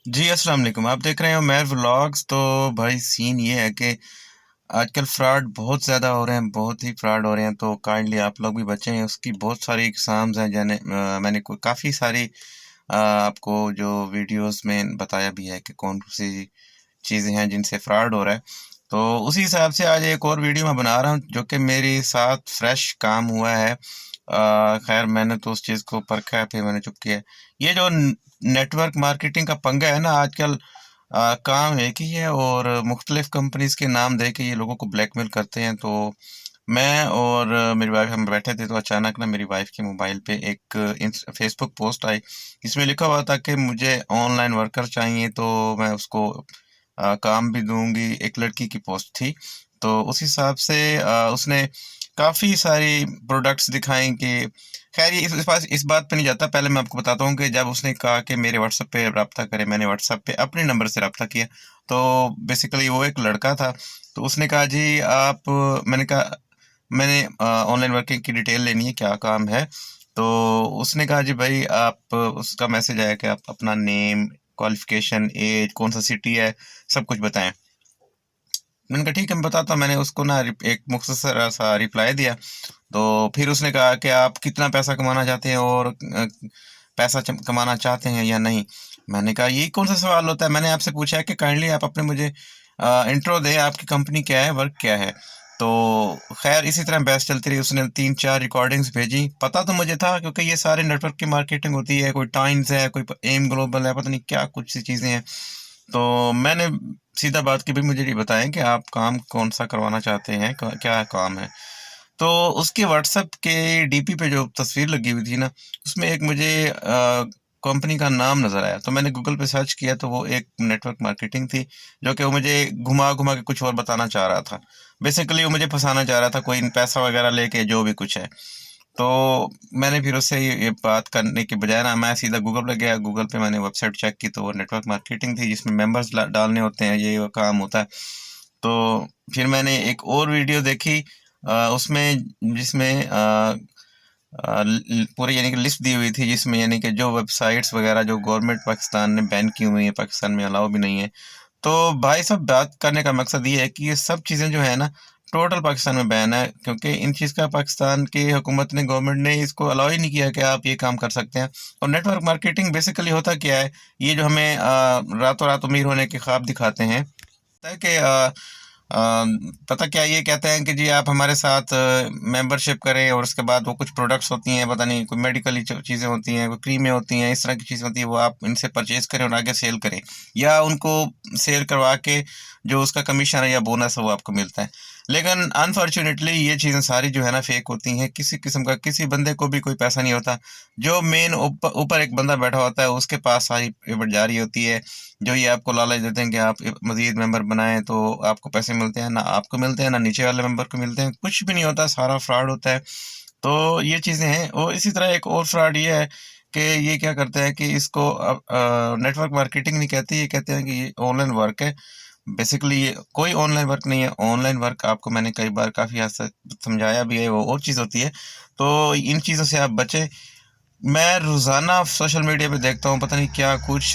जी, अस्सलाम वालेकुम। आप देख रहे हैं उमैर व्लॉग्स। तो भाई सीन ये है कि आजकल फ्रॉड बहुत ज़्यादा हो रहे हैं, बहुत ही फ्रॉड हो रहे हैं, तो काइंडली आप लोग भी बचें। उसकी बहुत सारी इकसाम्स हैं, मैंने काफ़ी सारी आपको जो वीडियोस में बताया भी है कि कौन सी चीज़ें हैं जिनसे फ्रॉड हो रहा है। तो उसी हिसाब से आज एक और वीडियो मैं बना रहा हूँ जो कि मेरे साथ फ्रेश काम हुआ है। खैर मैंने तो उस चीज़ को परखा है, फिर मैंने चुप किया। ये जो नेटवर्क मार्केटिंग का पंगा है ना आजकल, काम एक ही है और मुख्तलिफ कंपनीज के नाम दे के ये लोगों को ब्लैकमेल करते हैं। तो मैं और मेरी वाइफ हम बैठे थे, तो अचानक ना मेरी वाइफ के मोबाइल पे एक फेसबुक पोस्ट आई। इसमें लिखा हुआ था कि मुझे ऑनलाइन वर्कर चाहिए, तो मैं उसको काम भी दूंगी। एक लड़की की पोस्ट थी, तो उस हिसाब से उसने काफ़ी सारी प्रोडक्ट्स दिखाएं कि खैर ये इस बात पे नहीं जाता। पहले मैं आपको बताता हूँ कि जब उसने कहा कि मेरे व्हाट्सएप पे रब्ता करें, मैंने व्हाट्सएप पे अपने नंबर से रब्ता किया। तो बेसिकली वो एक लड़का था। तो उसने कहा जी आप, मैंने कहा मैंने ऑनलाइन वर्किंग की डिटेल लेनी है, क्या काम है। तो उसने कहा जी भाई आप, उसका मैसेज आया कि आप अपना नेम, क्वालिफिकेशन, एज, कौन सा सिटी है, सब कुछ बताएं। मैंने कहा ठीक है मैं बताता हूँ। मैंने उसको ना एक मुख्तसर सा रिप्लाई दिया। तो फिर उसने कहा कि आप कितना पैसा कमाना चाहते हैं और पैसा कमाना चाहते हैं या नहीं। मैंने कहा ये कौन सा सवाल होता है, मैंने आपसे पूछा है कि काइंडली आप अपने मुझे इंट्रो दें, आपकी कंपनी क्या है, वर्क क्या है। तो खैर इसी तरह बहस चलती रही। उसने 3-4 रिकॉर्डिंग्स भेजी। पता तो मुझे था क्योंकि ये सारे नेटवर्क की मार्केटिंग होती है, कोई टाइम्स है, कोई एम ग्लोबल है, पता नहीं क्या कुछ सी चीज़ें हैं। तो मैंने सीधा बात की, भाई मुझे ये बताएं कि आप काम कौन सा करवाना चाहते हैं, क्या काम है। तो उसके व्हाट्सएप के डीपी पे जो तस्वीर लगी हुई थी ना, उसमें एक मुझे कंपनी का नाम नज़र आया। तो मैंने गूगल पे सर्च किया, तो वो एक नेटवर्क मार्केटिंग थी, जो कि वो मुझे घुमा घुमा के कुछ और बताना चाह रहा था। बेसिकली वो मुझे फंसाना चाह रहा था, कोई पैसा वगैरह लेके जो भी कुछ है। तो मैंने फिर उससे ये बात करने के बजाय ना, मैं सीधा गूगल पे गया। गूगल पे मैंने वेबसाइट चेक की, तो वो नेटवर्क मार्केटिंग थी जिसमें मेंबर्स डालने होते हैं, ये वो काम होता है। तो फिर मैंने एक और वीडियो देखी, उसमें जिसमें पूरी यानी कि लिस्ट दी हुई थी, जिसमें यानी कि जो वेबसाइट्स वगैरह जो गवर्नमेंट पाकिस्तान ने बैन की हुई है, पाकिस्तान में अलाउ भी नहीं है। तो भाई साहब बात करने का मकसद ये है कि ये सब चीज़ें जो है ना, टोटल पाकिस्तान में बैन है, क्योंकि इन चीज़ का पाकिस्तान की हुकूमत ने, गवर्नमेंट ने इसको अलाउ ही नहीं किया कि आप ये काम कर सकते हैं। और नेटवर्क मार्केटिंग बेसिकली होता क्या है, ये जो हमें रातों रात अमीर होने के ख्वाब दिखाते हैं, है कि पता क्या ये कहते हैं कि जी आप हमारे साथ मेंबरशिप करें, और उसके बाद वो कुछ प्रोडक्ट्स होती हैं, पता नहीं कोई मेडिकल चीज़ें होती हैं, कोई क्रीमें होती हैं, इस तरह की चीज़ें होती है, वो आप इनसे परचेज करें और आगे सेल करें, या उनको सेल करवा के जो उसका कमीशन है या बोनस है वो आपको मिलता है। लेकिन अनफॉर्चुनेटली ये चीज़ें सारी जो है ना फेक होती हैं। किसी किस्म का किसी बंदे को भी कोई पैसा नहीं होता। जो मेन ऊपर ऊपर एक बंदा बैठा होता है, उसके पास सारी पेमेंट जा रही होती है। जो ये आपको लालच देते हैं कि आप मजीद मेंबर बनाएं तो आपको पैसे मिलते हैं, ना आपको मिलते हैं ना नीचे वाले मेंबर को मिलते हैं, कुछ भी नहीं होता, सारा फ्रॉड होता है। तो ये चीज़ें हैं। और इसी तरह एक और फ्रॉड ये है कि ये क्या करते हैं कि इसको अब नेटवर्क मार्केटिंग नहीं कहते, ये कहते हैं कि ये ऑनलाइन वर्क है। बेसिकली ये कोई ऑनलाइन वर्क नहीं है। ऑनलाइन वर्क आपको मैंने कई बार काफ़ी हद तक समझाया भी है, वो और चीज़ होती है। तो इन चीज़ों से आप बचें। मैं रोज़ाना सोशल मीडिया पे देखता हूँ, पता नहीं क्या कुछ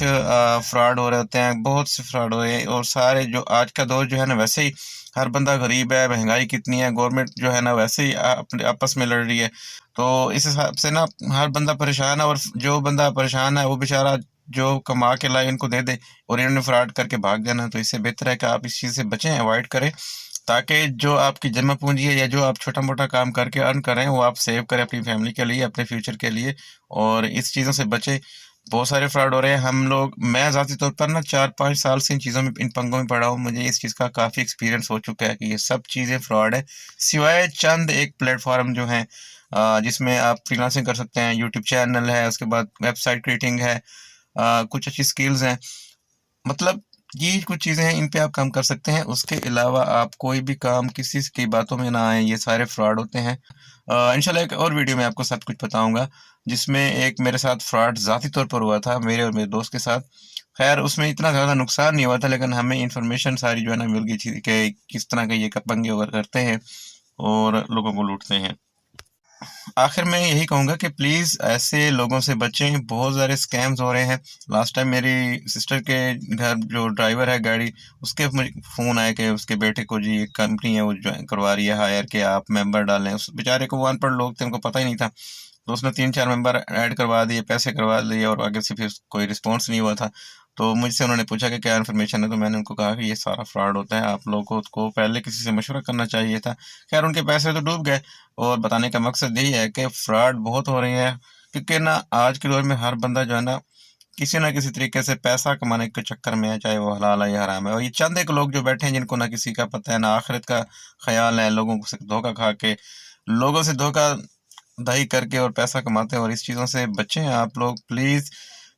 फ्रॉड हो रहे होते हैं, बहुत से फ्रॉड हो रहे हैं। और सारे जो आज का दौर जो है ना, वैसे ही हर बंदा गरीब है, महंगाई कितनी है, गवर्नमेंट जो है ना वैसे ही अपने आपस में लड़ रही है। तो इस हिसाब से ना हर बंदा परेशान है, और जो बंदा परेशान है वो बेचारा जो कमा के लाए इनको दे दे, और इन्होंने फ्रॉड करके भाग जाना। तो इससे बेहतर है कि आप इस चीज़ से बचें, अवॉइड करें, ताकि जो आपकी जमा पूंजी है या जो आप छोटा मोटा काम करके अर्न कर रहे हैं वो आप सेव करें अपनी फैमिली के लिए, अपने फ्यूचर के लिए, और इस चीज़ों से बचें। बहुत सारे फ्रॉड हो रहे हैं। हम लोग, मैं ज़ाती तौर पर ना 4-5 साल से इन चीज़ों में, इन पंगों में पड़ा हूँ। मुझे इस चीज़ का काफ़ी एक्सपीरियंस हो चुका है कि ये सब चीज़ें फ्रॉड है, सिवाय चंद एक प्लेटफॉर्म जो हैं जिसमें आप फ्रीलांसिंग कर सकते हैं। यूट्यूब चैनल है, उसके बाद वेबसाइट क्रिएटिंग है, कुछ अच्छी स्किल्स हैं। मतलब ये कुछ चीज़ें हैं, इन पे आप काम कर सकते हैं। उसके अलावा आप कोई भी काम किसी की बातों में ना आए, ये सारे फ्रॉड होते हैं। इंशाल्लाह एक और वीडियो में आपको सब कुछ बताऊंगा, जिसमें एक मेरे साथ फ्रॉड ज़ाती तौर पर हुआ था, मेरे और मेरे दोस्त के साथ। खैर उसमें इतना ज़्यादा नुकसान नहीं हुआ था, लेकिन हमें इंफॉर्मेशन सारी जो है ना मिल गई थी कि किस तरह के ये पंगे वगैरह करते हैं और लोगों को लूटते हैं। आखिर में यही कहूँगा कि प्लीज़ ऐसे लोगों से बचें, बहुत सारे स्कैम्स हो रहे हैं। लास्ट टाइम मेरी सिस्टर के घर जो ड्राइवर है गाड़ी, उसके मुझे फ़ोन आया कि उसके बेटे को जी एक कंपनी है वो ज्वाइन करवा रही है हायर, कि आप मेंबर डालें। उस बेचारे को, वो अनपढ़ लोग थे, उनको पता ही नहीं था। तो उसने 3-4 मेंबर ऐड करवा दिए, पैसे करवा लिए, और आगे से फिर कोई रिस्पॉन्स नहीं हुआ था। तो मुझसे उन्होंने पूछा कि क्या इन्फॉर्मेशन है, तो मैंने उनको कहा कि ये सारा फ्रॉड होता है, आप लोगों को पहले किसी से मशवरा करना चाहिए था। खैर उनके पैसे तो डूब गए, और बताने का मकसद यही है कि फ्रॉड बहुत हो रही है, क्योंकि ना आज के दौर में हर बंदा जो है ना किसी ना किसी तरीके से पैसा कमाने के चक्कर में है, चाहे वो हलाल है या हराम है। और ये चंद एक लोग जो बैठे हैं जिनको ना किसी का पता है ना आखिरत का ख्याल है, लोगों से धोखा खा के, लोगों से धोखा धड़ी करके और पैसा कमाते हैं। और इस चीज़ों से बचें आप लोग प्लीज़।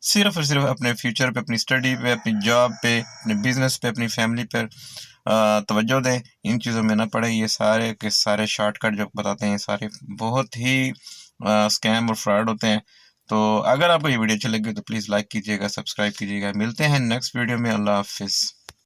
सिर्फ और सिर्फ अपने फ्यूचर पे, अपनी स्टडी पे, अपनी जॉब पे, अपने बिजनेस पे, अपनी फैमिली पर तवज्जो दें। इन चीज़ों में ना पड़े। ये सारे के सारे शॉर्टकट जो बताते हैं, सारे बहुत ही स्कैम और फ्रॉड होते हैं। तो अगर आपको ये वीडियो अच्छी लगी तो प्लीज़ लाइक कीजिएगा, सब्सक्राइब कीजिएगा। मिलते हैं नेक्स्ट वीडियो में। अल्लाह हाफिज़।